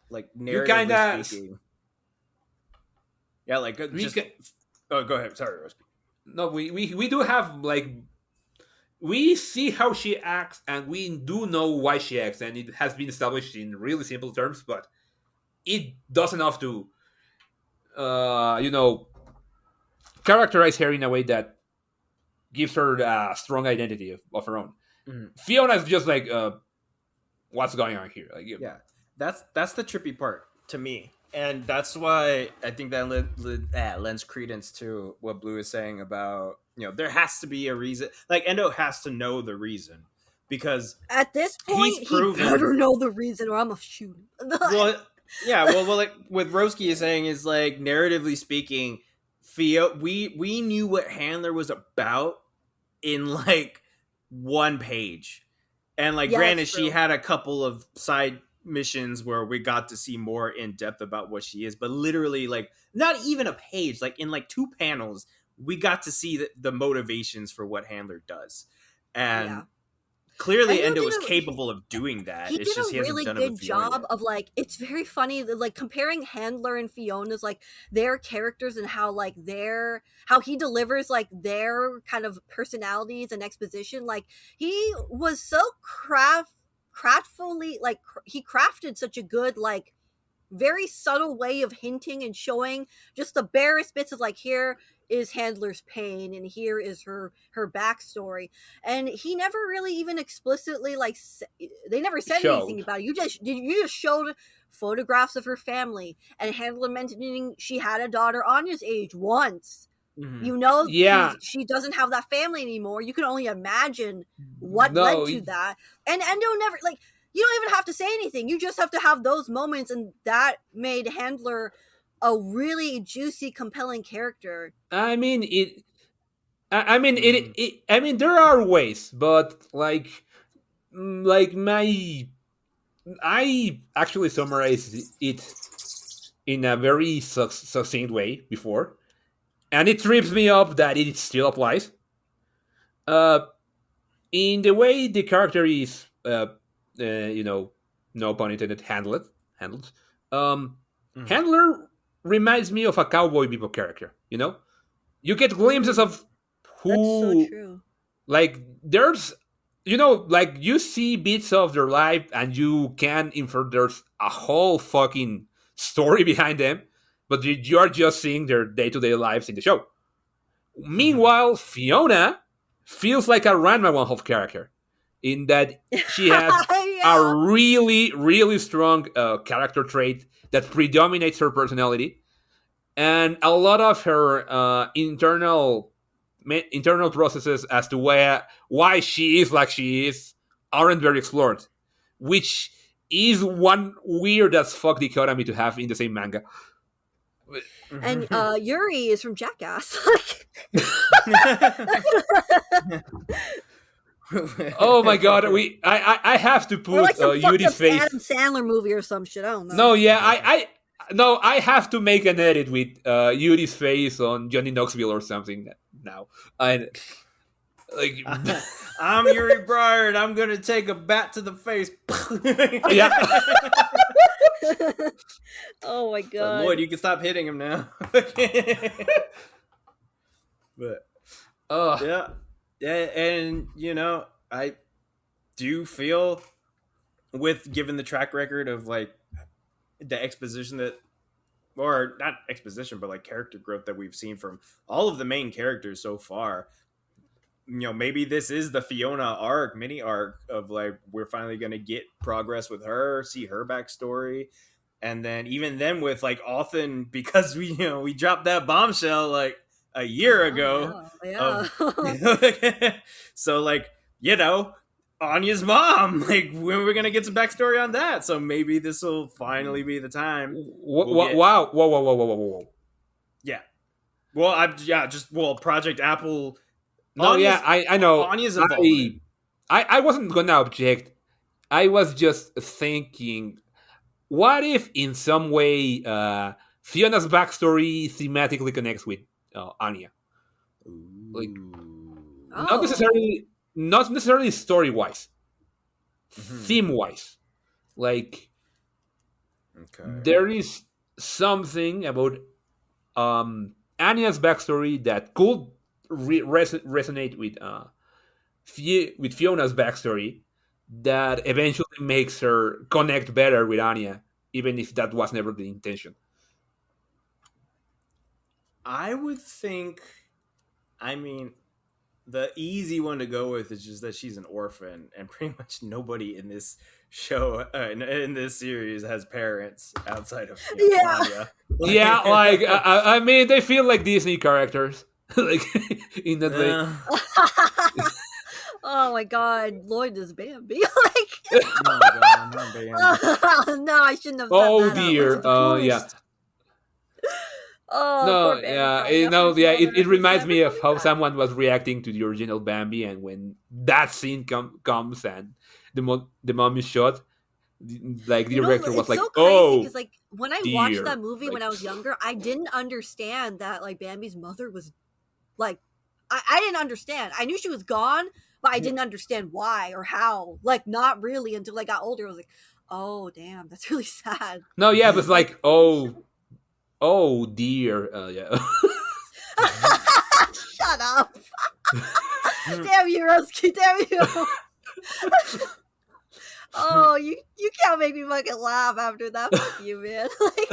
Like you kind narratively of speaking. Yeah, like we just. can, Oh, go ahead. Sorry, Rose. no we do have like we see how she acts and we do know why she acts and it has been established in really simple terms, but it does enough to you know characterize her in a way that gives her a strong identity of her own. Mhm. Fiona is just like what's going on here, like Yeah, that's the trippy part to me, and that's why I think that lends credence to what Blue is saying about there has to be a reason. Like Endo has to know the reason because at this he's point, he proven. better know the reason, or I'm gonna shoot him. Well, yeah, well, like what Roski is saying is like narratively speaking, we knew what Handler was about in like one page, and like Yeah, granted, that's she true. had a couple of side missions where we got to see more in depth about what she is, but literally like not even a page, like in like 2 panels, we got to see the motivations for what Handler does, and. Yeah. Clearly, Endo Endo did was a- capable of doing that. He It's did just a he hasn't really done it with good Fiona job yet. of like, it's very funny that like comparing Handler and Fiona's like their characters and how like how he delivers like their kind of personalities and exposition. Like he was so craftfully like he crafted such a good like very subtle way of hinting and showing just the barest bits of like, here is Handler's pain and here is her backstory, and he never really even explicitly like they never said anything showed. about it. You just showed photographs of her family and Handler mentioning she had a daughter Anya's age once. Mhm. You know, Yeah, she doesn't have that family anymore. You can only imagine what led no, to that. And Endo never like, you don't even have to say anything. You just have to have those moments, and that made Handler a really juicy, compelling character. I mean it. I mean Mhm. I mean there are ways, but like my I actually summarized it in a very succinct way before, and it trips me up that it still applies. Uh, in the way the character is, you know, no pun intended, handled. Um, Mhm. Handler reminds me of a Cowboy Bebop character. You know, you get glimpses of That's so who, true. like, there's, you know, like you see bits of their life and you can infer there's a whole fucking story behind them, but you are just seeing their day-to-day lives in the show. Meanwhile, Fiona feels like a Ranma One Half character in that she has a Yeah. really, really strong character trait that predominates her personality, and a lot of her internal processes as to why she is like she is aren't very explored, which is one weird as fuck dichotomy to have in the same manga. And Yuri is from Jackass. Oh my god, I have to Or put like some fucked Yuri's up face. Adam Sandler movie or some shit. I don't know. No, yeah, no, I have to make an edit with Yuri's face on Johnny Knoxville or something now. And like, I'm Yuri Breyer, and I'm gonna take a bat to the face. yeah, Oh my god. Lloyd, you can stop hitting him now. But uh, yeah, and I do feel with given the track record of like the exposition that, or not exposition, but like character growth that we've seen from all of the main characters so far. Maybe this is the Fiona mini arc of like we're finally gonna get progress with her, see her backstory, and then even then with like Othin, because we dropped that bombshell like a year ago. Yeah. So like Anya's mom, like when we're gonna get some backstory on that. So maybe this will finally be the time. wow, whoa. Yeah. Well, Project Apple. No, yeah, I know. Anya's involvement. I wasn't gonna object. I was just thinking, what if in some way Fiona's backstory thematically connects with Anya? Like not Oh. necessarily story wise, Mhm. theme wise. Like Okay. there is something about Anya's backstory that could resonate with with Fiona's backstory, that eventually makes her connect better with Anya, even if that was never the intention. I would think. I mean, the easy one to go with is just that she's an orphan, and pretty much nobody in this show, in this series, has parents outside of Yeah. Anya. Yeah, like I mean, they feel like Disney characters, like in that way. Oh my god, Lloyd is Bambi. Like, Oh my god, not Bambi. no, I shouldn't have set Oh that up. dear, That's the yeah. worst. Oh, No, poor Bambi yeah, crying out for his yeah. mother, It who's reminds never me of coming how back. someone was reacting to the original Bambi, and when that scene comes and the mom is shot, like the You know, director was it's like, so crazy "Oh because, like, when I watched dear," that movie like when I was younger, I didn't understand that, like, Bambi's mother was, like, I didn't understand. I knew she was gone, but I didn't understand why or how. Like, not really until I got older. I was like, oh, damn, that's really sad. no, yeah, but it's Like, like, oh dear, yeah. shut up. Damn you, Roski. Damn you. Oh, you can't make me fucking laugh after that. Fuck you, man. Like,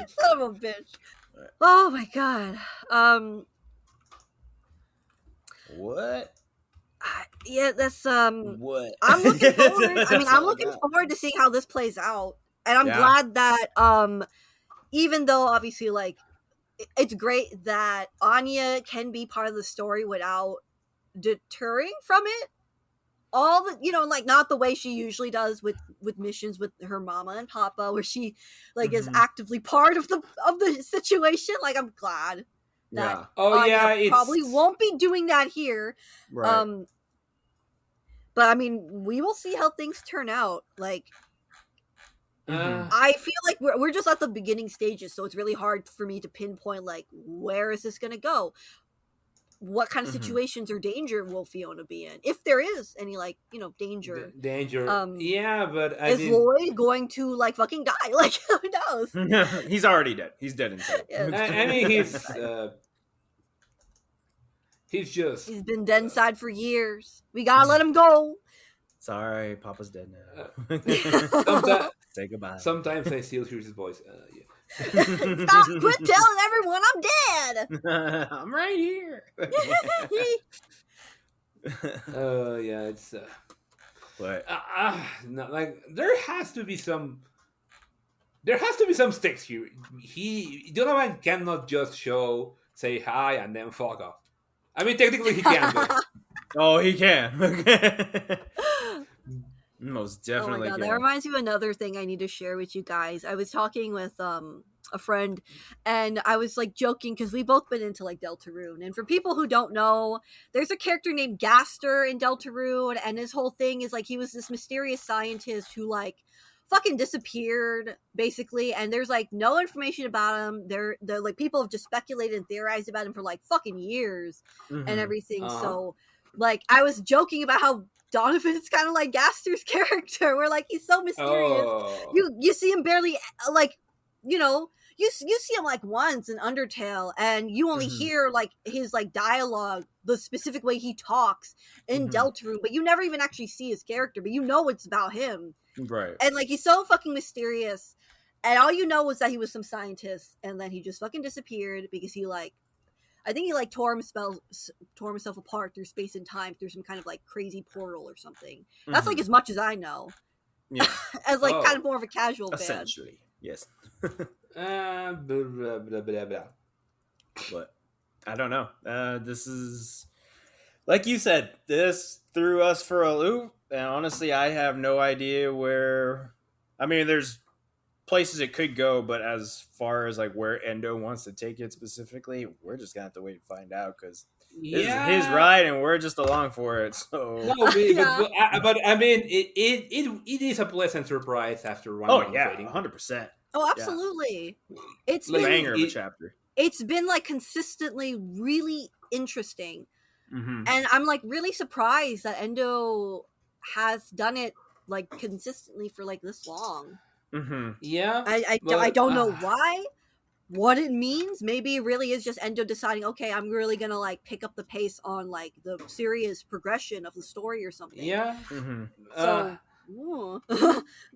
son of a bitch. Oh my god. What? Yeah, that's What? I'm looking forward. I mean, That's I'm all I looking got. forward to seeing how this plays out. And I'm Yeah. glad that even though obviously like it's great that Anya can be part of the story without deterring from it. All the like not the way she usually does with missions with her mama and papa where she like is Mhm. actively part of the situation. Like I'm glad that Yeah. Oh Anya yeah, it's probably won't be doing that here. Right. But I mean, we will see how things turn out. Like Mhm. I feel like we're just at the beginning stages, so it's really hard for me to pinpoint like where is this going to go. What kind of Mhm. situations or danger will Fiona be in, if there is any like danger? danger. Yeah, but I Is mean, Lloyd going to like fucking die? Like who knows? He's already dead. He's dead inside. Yes. I mean, he's just He's been dead inside for years. We gotta let him go. Sorry, Papa's dead now. sometimes. Say goodbye. Sometimes I still hear his voice. Yeah. Stop! Quit telling everyone I'm dead. I'm right here. Yeah, it's But no, like there has to be some stakes here. Donovan cannot just say hi and then fuck off. I mean, technically he can, but oh, he can. Most Oh my definitely god, can. that reminds me of another thing I need to share with you guys. I was talking with a friend and I was like joking because we both been into like Deltarune. And for people who don't know, there's a character named Gaster in Deltarune, and his whole thing is like he was this mysterious scientist who like fucking disappeared basically, and there's like no information about him. They're like people have just speculated and theorized about him for like fucking years and Mhm. everything. So like I was joking about how Donovan's kind of like Gaster's character, where like he's so mysterious. oh, You see him barely like you see him like once in Undertale, and you only Mhm. hear like his like dialogue, the specific way he talks in Mhm. Deltarune, but you never even actually see his character, but you know it's about him, Right. and like he's so fucking mysterious, and all you know is that he was some scientist, and then he just fucking disappeared because he like I think he like tore himself apart through space and time through some kind of like crazy portal or something. That's like Mhm. as much as I know, Yeah. as like Oh. kind of more of a casual fan. Essentially, yes. blah, blah, blah, blah, blah. But I don't know. This is like you said. This threw us for a loop, and honestly, I have no idea where. I mean, there's places it could go, but as far as like where Endo wants to take it specifically, we're just gonna have to wait and find out because This is his ride, and we're just along for it. So No, but I mean, it is a pleasant surprise after one month of waiting. 100%. Oh, absolutely. It's Like, been Banger of a chapter. It's been like consistently really interesting, Mm-hmm. and I'm like really surprised that Endo has done it like consistently for like this long. Mm-hmm. Yeah, I don't know why, what it means. Maybe it really is just Endo deciding, okay, I'm really gonna like pick up the pace on like the serious progression of the story or something. Yeah. Mm-hmm. So.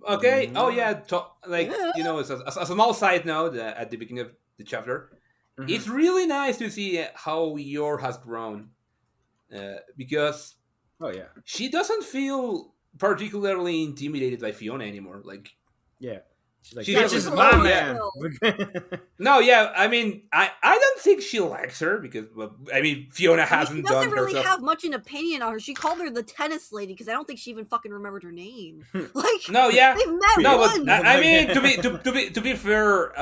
Okay. Oh yeah. As a small side note, at the beginning of the chapter, Mm-hmm. it's really nice to see how Yor has grown, because she doesn't feel particularly intimidated by Fiona anymore. Like, she's like, she this doesn't- is my oh, man. no, yeah. I mean, I don't think she likes her because Fiona hasn't She doesn't done really herself. have much an opinion on her. She called her the tennis lady because I don't think she even fucking remembered her name. Like, No, yeah. they've met No, once. but I mean, to be fair,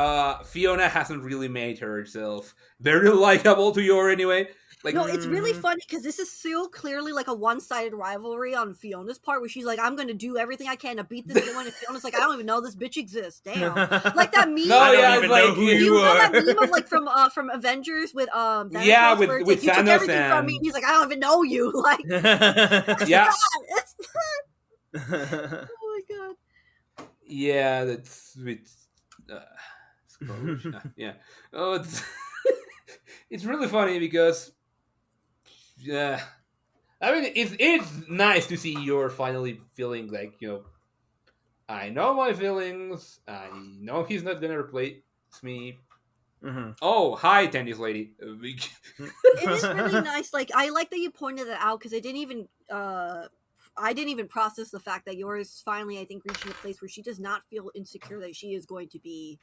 Fiona hasn't really made herself very likable to Yor anyway. Like, No, it's really funny because this is so clearly like a one-sided rivalry on Fiona's part, where she's like, "I'm going to do everything I can to beat this woman," and Fiona's like, "I don't even know this bitch exists." Damn, like that meme. No, I don't yeah, even like, know who You you know are. that meme of like from Avengers with Thanos, Yeah, where it's with like, you took Thanos everything from and- me. And he's like, "I don't even know you." Like, yeah, it's oh my god. yeah, that's with Scrooge. Yeah. Oh, it's really funny because, yeah, I mean, it's nice to see Yor finally feeling like, I know my feelings. I know he's not gonna replace me. Mm-hmm. Oh, hi, tennis lady. It is really nice. Like, I like that you pointed that out because I didn't even process the fact that yours finally, I think, reaching a place where she does not feel insecure that she is going to be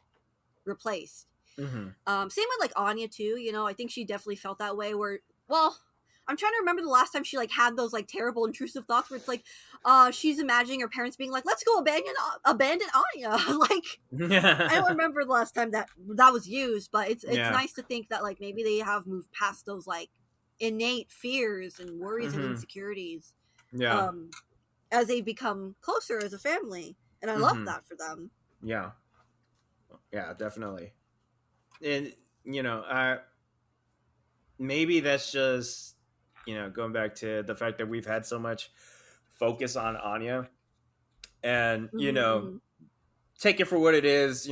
replaced. Mm-hmm. Same with like Anya too. I think she definitely felt that way. Where, well, I'm trying to remember the last time she like had those like terrible intrusive thoughts where it's like, she's imagining her parents being like, "Let's go abandon Anya." Like, I don't remember the last time that was used, but it's nice to think that like maybe they have moved past those like innate fears and worries and insecurities. Yeah. As they become closer as a family, and I love that for them. Yeah, definitely. And maybe that's just going back to the fact that we've had so much focus on Anya, and take it for what it is.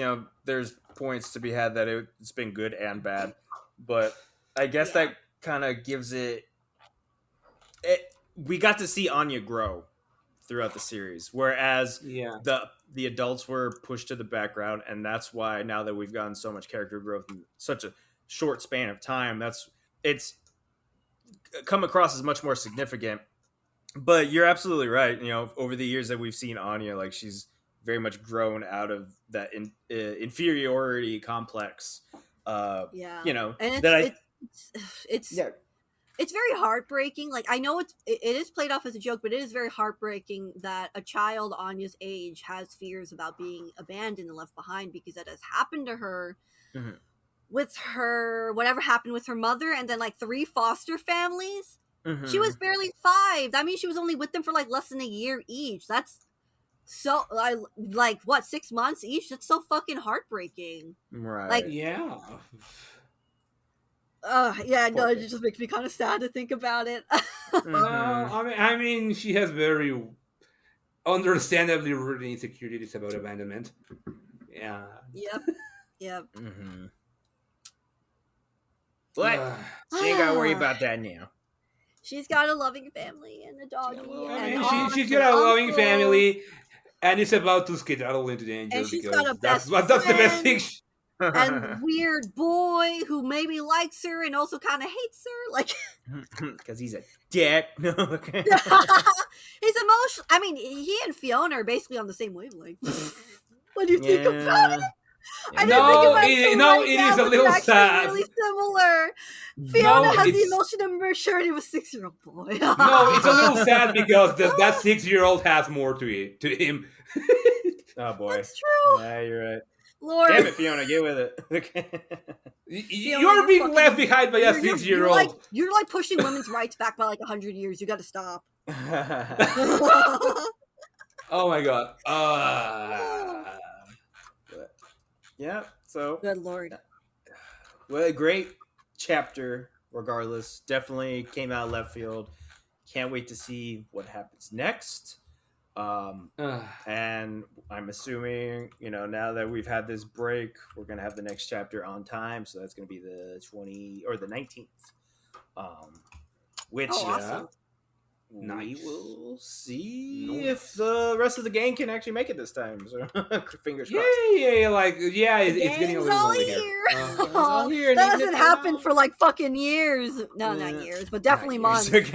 There's points to be had that it's been good and bad, but I guess that kind of gives it. We got to see Anya grow throughout the series, whereas the adults were pushed to the background, and that's why now that we've gotten so much character growth in such a short span of time, it's come across as much more significant. But you're absolutely right. Over the years that we've seen Anya, like, she's very much grown out of that inferiority complex. And it's very heartbreaking. Like, I know it is played off as a joke, but it is very heartbreaking that a child Anya's age has fears about being abandoned and left behind, because that has happened to her with her, whatever happened with her mother, and then like 3 foster families. She was barely 5. That means she was only with them for like less than a year each. That's so, like, what, 6 months each? That's so fucking heartbreaking. Right. Like, yeah. No, it just makes me kind of sad to think about it. I mean, she has very understandably rooted insecurities about abandonment. Yeah. Yep. But she ain't gotta worry about that now. She's got a loving family and a doggy. She's got a loving family, and is about to skedaddle into danger. And she's because got a best that's the best friend. thing. And weird boy who maybe likes her and also kind of hates her, like, because he's a dick. No, okay. He's emotional. I mean, he and Fiona are basically on the same wavelength. What do you think about it? I didn't think about it is a little sad. Really similar. Fiona has the emotional maturity of a 6-year-old boy. No, it's a little sad because that 6-year-old has more to him. Oh boy, that's true. Yeah, you're right. Lord. Damn it, Fiona, get with it. You're being fucking- left behind by a You're 6-year-old. you're like pushing women's rights back by like 100 years. You got to stop. Oh my god. Yeah, so Good Lord. well, a great chapter regardless. Definitely came out of left field. Can't wait to see what happens next. And I'm assuming, now that we've had this break, we're gonna have the next chapter on time, so that's gonna be the 20 or the 19th. Which Oh, awesome. we Nice. will see Nice. if the rest of the gang can actually make it this time. So fingers crossed. It's getting a Gang's little all lonely here. here. Gang's all here, That and even doesn't if happen not- for like fucking years. No, Yeah. not years, but definitely Not months. years.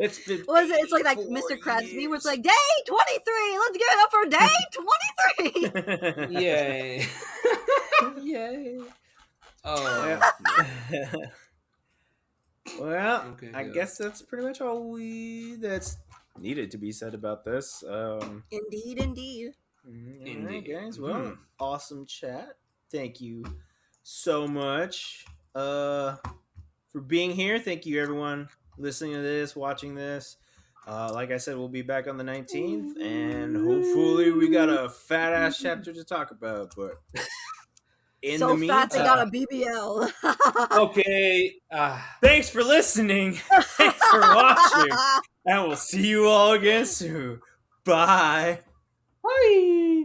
It's been What is it? It's like that 4 Mr. Krabs meme where it's years. like, day 23, let's give it up for day 23. Yay. Yay. Oh. Well, Okay, I good. guess that's pretty much all that's needed to be said about this. Indeed, indeed. All right, Indeed. guys. Well, Mhm. awesome chat. Thank you so much for being here. Thank you, everyone, listening to this, watching this. Like I said, we'll be back on the 19th, and hopefully we got a fat ass chapter to talk about. But in So the fat they meantime, got a BBL. Okay. thanks for listening. Thanks for watching. And we'll see you all again soon. Bye. Bye.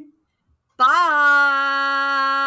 Bye.